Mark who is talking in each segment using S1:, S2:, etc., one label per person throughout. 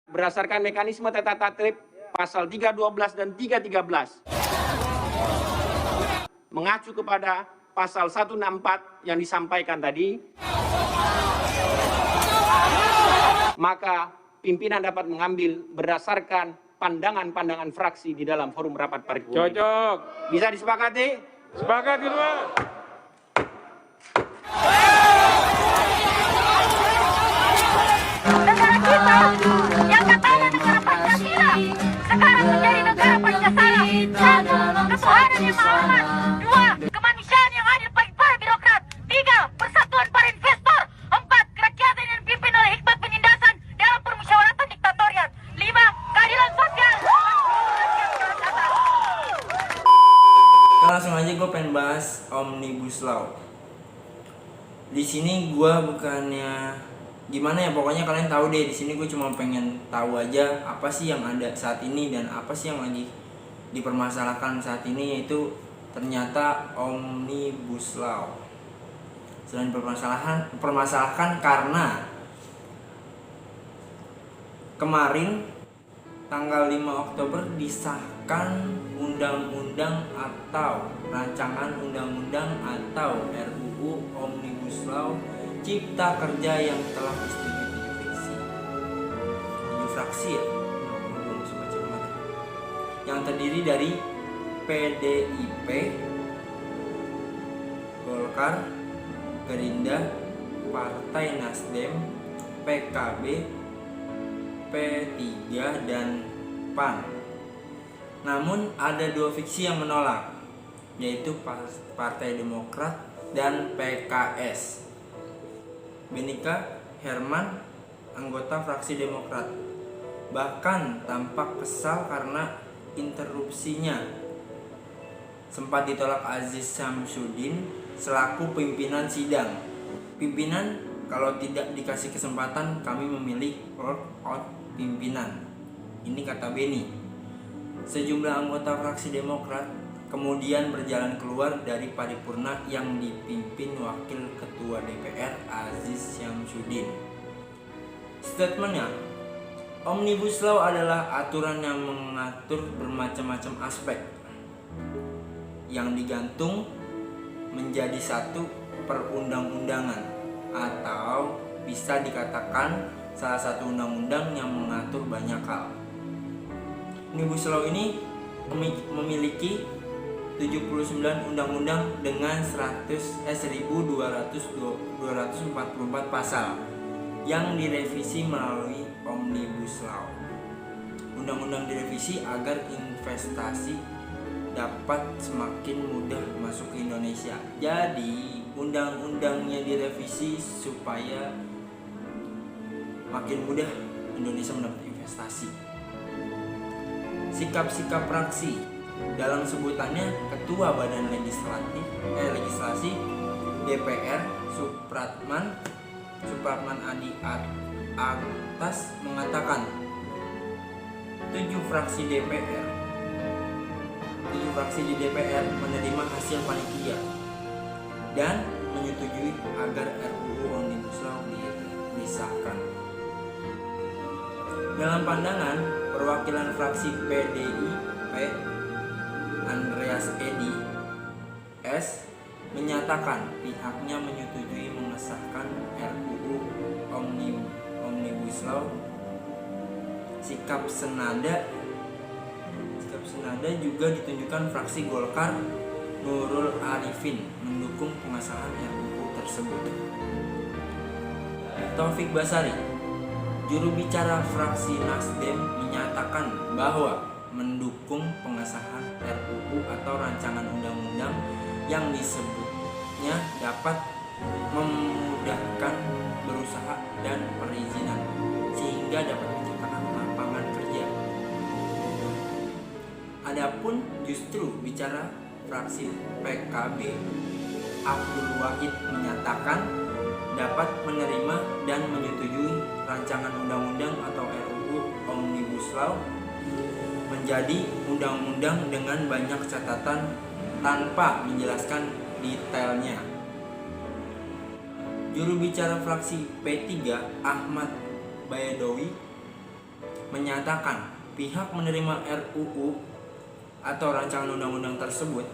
S1: berdasarkan mekanisme tata tertib pasal 312 dan 313 mengacu kepada pasal 164 yang disampaikan tadi, maka pimpinan dapat mengambil berdasarkan pandangan-pandangan fraksi di dalam forum rapat paripurna.
S2: Cocok.
S1: Bisa disepakati?
S2: Sepakat kedua.
S3: Negara kita yang katanya negara Pancasila sekarang menjadi negara Pancasila. Satu, ketuhanan yang maha aman. Dua, kemanusiaan yang adil bagi para birokrat. Tiga, persatuan para investor. Empat, kerakyatan yang dipimpin oleh hikmat penindasan dalam permusyawaratan diktatorial. Lima, keadilan sosial.
S4: Langsung aja gue pengen bahas Omnibus Law. Di sini gue bukannya gimana ya, pokoknya kalian tahu deh, di sini gue cuma pengen tahu aja apa sih yang ada saat ini dan apa sih yang lagi dipermasalahkan saat ini, yaitu ternyata Omnibus Law. Selain permasalahan karena kemarin tanggal 5 Oktober disahkan undang-undang atau rancangan undang-undang atau RUU Omnibus Law Cipta Kerja yang telah disetujui 7 fraksi ya, yang terdiri dari PDIP, Golkar, Gerindra, Partai Nasdem, PKB, P3 dan PAN. Namun ada 2 fraksi yang menolak, yaitu Partai Demokrat dan PKS. Benika Herman, anggota fraksi Demokrat, bahkan tampak kesal karena interupsinya sempat ditolak Aziz Syamsuddin selaku pimpinan sidang. Pimpinan, kalau tidak dikasih kesempatan kami memilih out pimpinan. Ini kata Beni. Sejumlah anggota fraksi Demokrat kemudian berjalan keluar dari paripurna yang dipimpin Wakil Ketua DPR Aziz Syamsuddin. Statementnya, Omnibus Law adalah aturan yang mengatur bermacam-macam aspek yang digantung menjadi satu perundang-undangan, atau bisa dikatakan salah satu undang-undang yang mengatur banyak hal. Omnibus Law ini memiliki 79 undang-undang dengan 1244 pasal yang direvisi melalui Omnibus Law. Undang-undang direvisi agar investasi dapat semakin mudah masuk ke Indonesia. Jadi undang-undangnya direvisi supaya makin mudah Indonesia mendapat investasi. Sikap-sikap fraksi dalam sebutannya Ketua Badan Legislasi DPR Supratman Adi Aktas mengatakan 7 fraksi di DPR menerima hasil panitia dan menyetujui agar RUU Omnibus Law disahkan. Dalam pandangan perwakilan fraksi PDIP Andreas Edi S menyatakan pihaknya menyetujui mengesahkan RUU Omnibus Law. Sikap senada juga ditunjukkan fraksi Golkar Nurul Arifin mendukung pengesahan RUU tersebut. Taufik Basari, juru bicara fraksi Nasdem, menyatakan bahwa mendukung pengesahan RUU atau rancangan undang-undang yang disebutnya dapat memudahkan berusaha dan perizinan sehingga dapat menciptakan lapangan kerja. Adapun justru bicara fraksi PKB Abdul Wahid menyatakan dapat menerima dan menyetujui rancangan undang-undang atau RUU Omnibus Law menjadi undang-undang dengan banyak catatan tanpa menjelaskan detailnya. Juru bicara fraksi P3 Ahmad Bayadowi menyatakan pihak menerima RUU atau rancangan undang-undang tersebut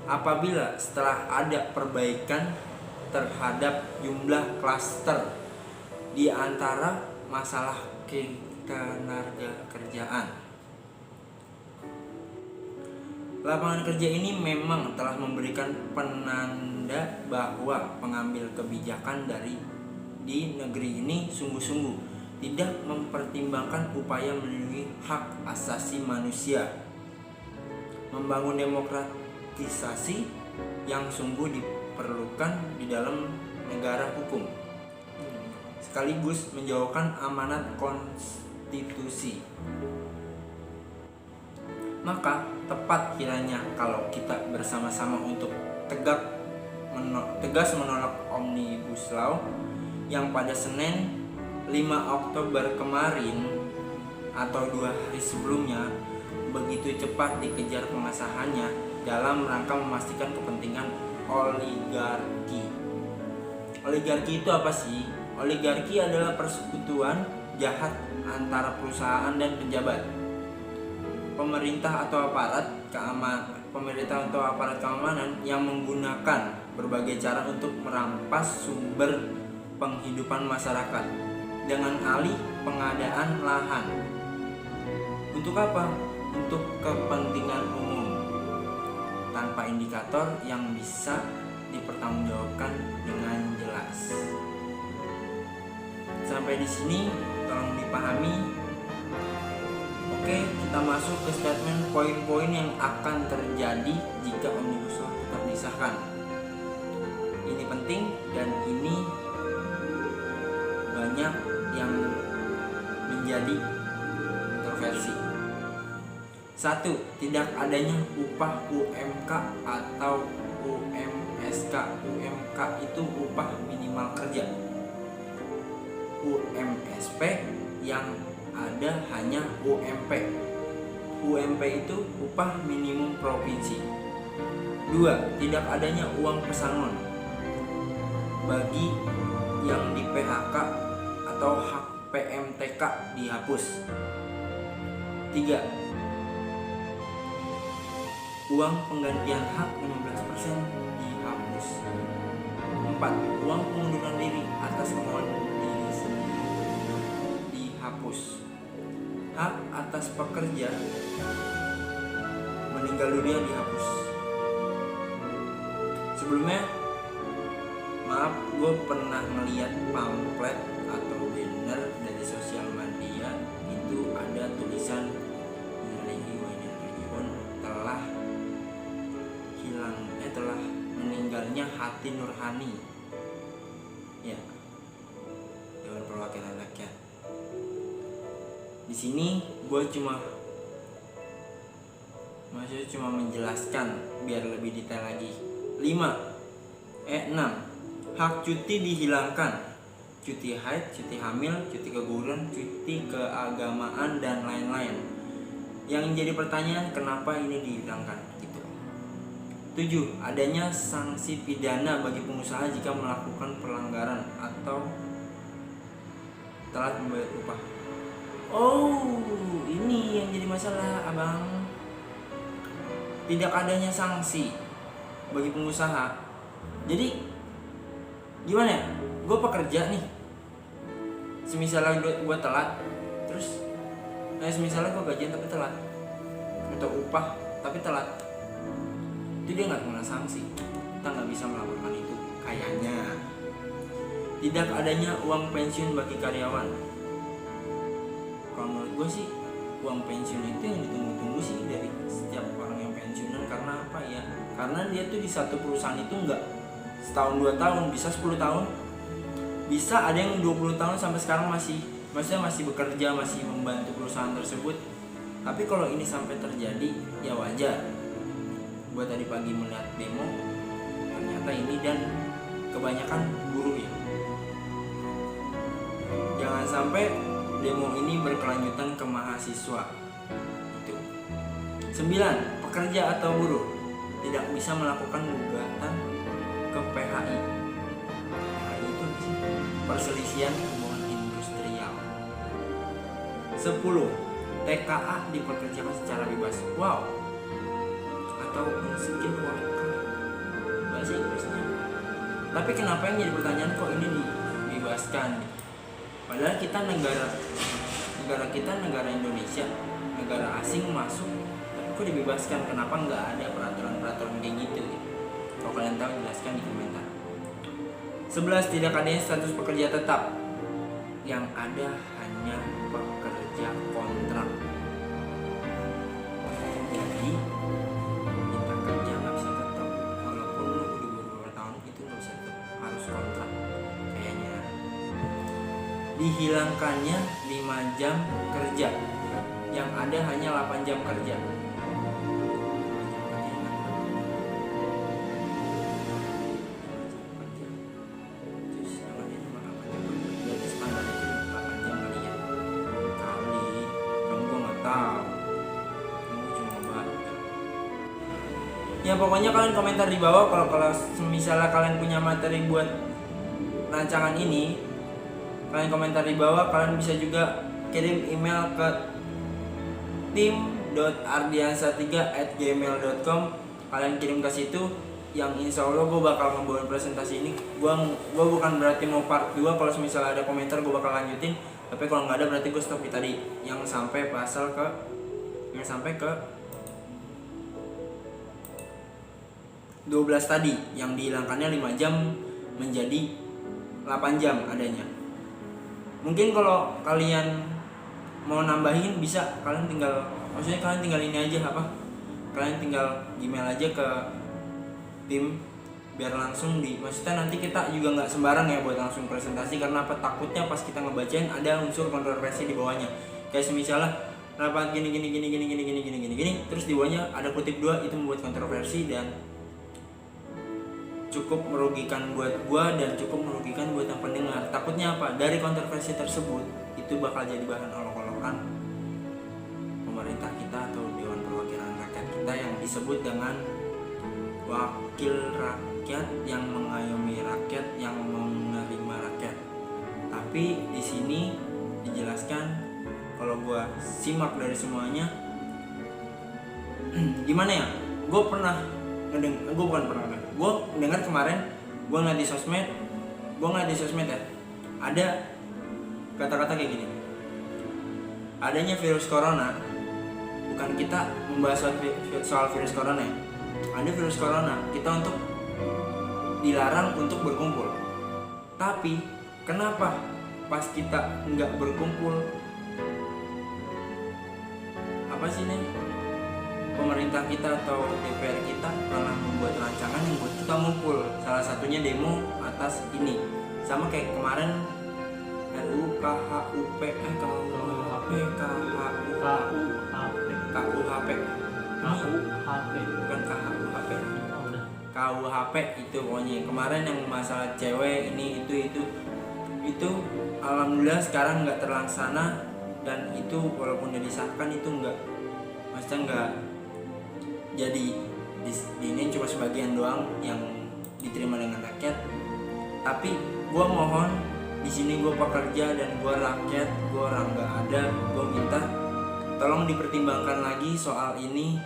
S4: apabila setelah ada perbaikan terhadap jumlah klaster di antara masalah ketenagakerjaan. Lapangan kerja ini memang telah memberikan penanda bahwa pengambil kebijakan di negeri ini sungguh-sungguh tidak mempertimbangkan upaya melindungi hak asasi manusia, membangun demokratisasi yang sungguh diperlukan di dalam negara hukum, sekaligus menjauhkan amanat konstitusi. Maka tepat kiranya kalau kita bersama-sama untuk tegas menolak Omnibus Law yang pada Senin 5 Oktober kemarin atau 2 hari sebelumnya begitu cepat dikejar pengesahannya dalam rangka memastikan kepentingan oligarki. Oligarki itu apa sih? Oligarki adalah persekutuan jahat antara perusahaan dan pejabat, pemerintah atau aparat keamanan yang menggunakan berbagai cara untuk merampas sumber penghidupan masyarakat dengan alih pengadaan lahan. Untuk apa? Untuk kepentingan umum tanpa indikator yang bisa dipertanggungjawabkan dengan jelas. Sampai di sini tolong dipahami. Oke, kita masuk ke statement poin-poin yang akan terjadi jika Omnibus Law tetap disahkan. Ini penting dan ini banyak yang menjadi kontroversi. 1. Tidak adanya upah UMK atau UMSK. UMK itu upah minimal kerja. UMSP yang ada hanya UMP. UMP itu upah minimum provinsi. 2. Tidak adanya uang pesangon bagi yang di PHK atau hak PMTK dihapus. 3. Uang penggantian hak 15% dihapus. 4. Uang pengunduran diri atas kemauan diri sendiri dihapus. Hak atas pekerja meninggal dunia dihapus. Sebelumnya, maaf, gue pernah melihat pamflet atau banner dari sosial media itu ada tulisan telah meninggalnya Hati Nurhani, ya, Dewan Perwakilan Rakyat. Di sini gue cuma menjelaskan biar lebih detail lagi. 6. Hak cuti dihilangkan. Cuti haid, cuti hamil, cuti keguguran, cuti keagamaan dan lain-lain. Yang jadi pertanyaan, kenapa ini dihilangkan? 7. Adanya sanksi pidana bagi pengusaha jika melakukan pelanggaran atau telat membayar upah. Oh, ini yang jadi masalah, abang. Tidak adanya sanksi bagi pengusaha. Jadi gimana ya? Gue pekerja nih. Semisalnya gue telat, terus semisalnya gue gajian tapi telat, atau upah tapi telat, itu dia nggak kena sanksi. Kita nggak bisa melakukan itu kayaknya. Tidak adanya uang pensiun bagi karyawan. Kalau menurut gue sih, uang pensiun itu yang ditunggu-tunggu sih dari setiap orang yang pensiunan. Karena apa ya? Karena dia tuh di satu perusahaan itu nggak setahun 2 tahun, bisa 10 tahun, bisa ada yang 20 tahun sampai sekarang masih bekerja, masih membantu perusahaan tersebut. Tapi kalau ini sampai terjadi, ya wajar. Gue tadi pagi melihat demo, ternyata ini dan kebanyakan buruh ya. Jangan sampai demo ini berkelanjutan ke mahasiswa. Itu. 9. Pekerja atau buruh tidak bisa melakukan gugatan ke PHI. PHI itu apa sih? Perselisihan hubungan industrial. 10. 10. TKA dipekerjakan secara bebas. Wow. Atau unskilled worker bahasa Inggrisnya. Tapi kenapa yang jadi pertanyaan kok ini dibebaskan? Padahal kita negara kita negara Indonesia, negara asing masuk, tapi kok dibebaskan? Kenapa nggak ada peraturan kayak gitu? Kalau kalian tahu jelaskan di komentar. 11. Tidak adanya status pekerja tetap. Yang ada hanya pekerja kontrak. Jadi kita kerja nggak bisa tetap, walaupun lu udah beberapa tahun itu nggak bisa tetap, harus kontrak. Kayaknya dihilangkannya 5 jam kerja, yang ada hanya 8 jam kerja. Ya pokoknya kalian komentar di bawah kalau misalnya kalian punya materi buat rancangan ini, kalian komentar di bawah. Kalian bisa juga kirim email ke tim.ardiansa3@gmail.com. Kalian kirim ke situ, yang insya Allah gue bakal ngebawain presentasi ini. Gue bukan berarti mau part 2. Kalau misalnya ada komentar gue bakal lanjutin, tapi kalau nggak ada berarti gue stop di tadi yang sampai ke 12 tadi, yang dihilangkannya 5 jam menjadi 8 jam adanya. Mungkin kalau kalian mau nambahin bisa, kalian tinggal ini aja kalian tinggal email aja ke tim biar langsung maksudnya nanti kita juga nggak sembarang ya buat langsung presentasi, karena takutnya pas kita ngebacain ada unsur kontroversi di bawahnya. Kayak misalnya rapat gini, terus di bawahnya ada kutip 2, itu membuat kontroversi dan cukup merugikan buat gua dan cukup merugikan buat yang pendengar. Takutnya apa? Dari kontroversi tersebut itu bakal jadi bahan olok-olokan pemerintah kita atau Dewan Perwakilan Rakyat kita yang disebut dengan wakil rakyat yang mengayomi rakyat, yang menerima rakyat. Tapi di sini dijelaskan, kalau gua simak dari semuanya, gimana ya? Gue dengar kemarin, gue ngeliat di sosmed ya, ada kata-kata kayak gini. Adanya virus corona, bukan kita membahas soal virus corona ya. Ada virus corona, kita untuk dilarang untuk berkumpul. Tapi kenapa pas kita nggak berkumpul, apa sih nih? Pemerintah kita atau DPR kita malah membuat rancangan yang buat kita ngumpul. Salah satunya demo atas ini. Sama kayak kemarin RUU KUHP itu pokoknya kemarin yang masalah cewek ini itu alhamdulillah sekarang nggak terlaksana, dan itu walaupun udah disahkan itu nggak jadi ini cuma sebagian doang yang diterima dengan rakyat. Tapi gue mohon di sini, gue pekerja dan gue rakyat, gue orang nggak ada, gue minta tolong dipertimbangkan lagi soal ini.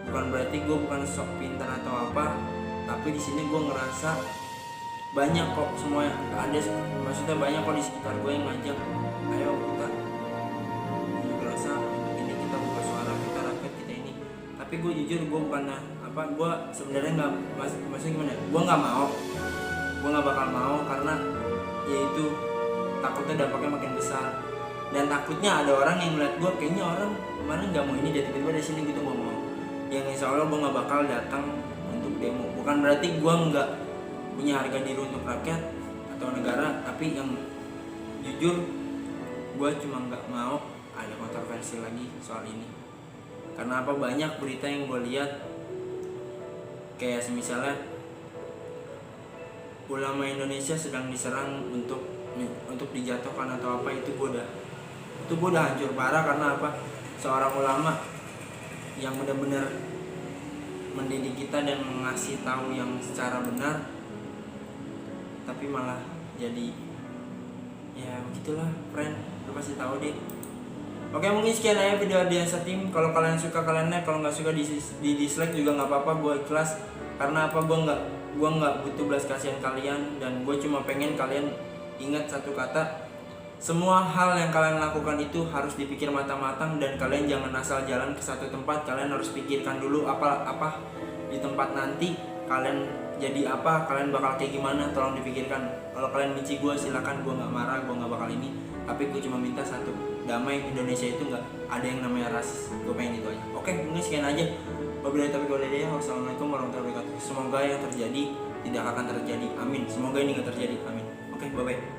S4: Bukan berarti gue bukan sok pintar atau apa, tapi di sini gue ngerasa banyak kok semua yang ada, maksudnya banyak kok di sekitar gue yang ngajak, ayo kita ngerasa ini kita buka suara kita rakyat kita ini. Tapi gue jujur gue bukan gue sebenarnya nggak, maksudnya gimana? Gue nggak mau, gue nggak bakal mau karena yaitu takutnya dampaknya makin besar, dan takutnya ada orang yang melihat gue kayaknya orang kemarin nggak mau ini, jadi tiba-tiba dari sini gitu gue mau. Yang insya Allah gue nggak bakal datang untuk demo. Bukan berarti gue nggak punya harga diri untuk rakyat atau negara, tapi yang jujur gue cuma nggak mau ada kontroversi lagi soal ini. Karena apa, banyak berita yang gue lihat kayak misalnya ulama Indonesia sedang diserang untuk dijatuhkan atau apa, itu gue udah hancur parah. Karena apa, seorang ulama yang benar-benar mendidik kita dan mengasih tahu yang secara benar, tapi malah jadi ya begitulah friend, lu pasti tahu deh Oke, mungkin sekian aja video Ardiansa Team. Kalau kalian suka kalian like, kalau nggak suka di dislike juga nggak apa-apa, gue ikhlas. Karena apa, gue nggak butuh belas kasihan kalian, dan gue cuma pengen kalian ingat satu kata, semua hal yang kalian lakukan itu harus dipikir matang-matang, dan kalian jangan asal jalan ke satu tempat. Kalian harus pikirkan dulu apa di tempat nanti kalian jadi apa, kalian bakal kayak gimana, tolong dipikirkan. Kalau kalian benci gue silakan, gue nggak marah, gue nggak bakal ini, tapi gue cuma minta satu, damai. Indonesia itu nggak ada yang namanya rasis, gue pengen itu aja. Oke, mungkin sekian aja. Wabillahi taufiq wal hidayah. Wassalamualaikum warahmatullahi wabarakatuh. Semoga yang terjadi tidak akan terjadi, amin. Semoga ini nggak terjadi, amin. Oke, bye bye.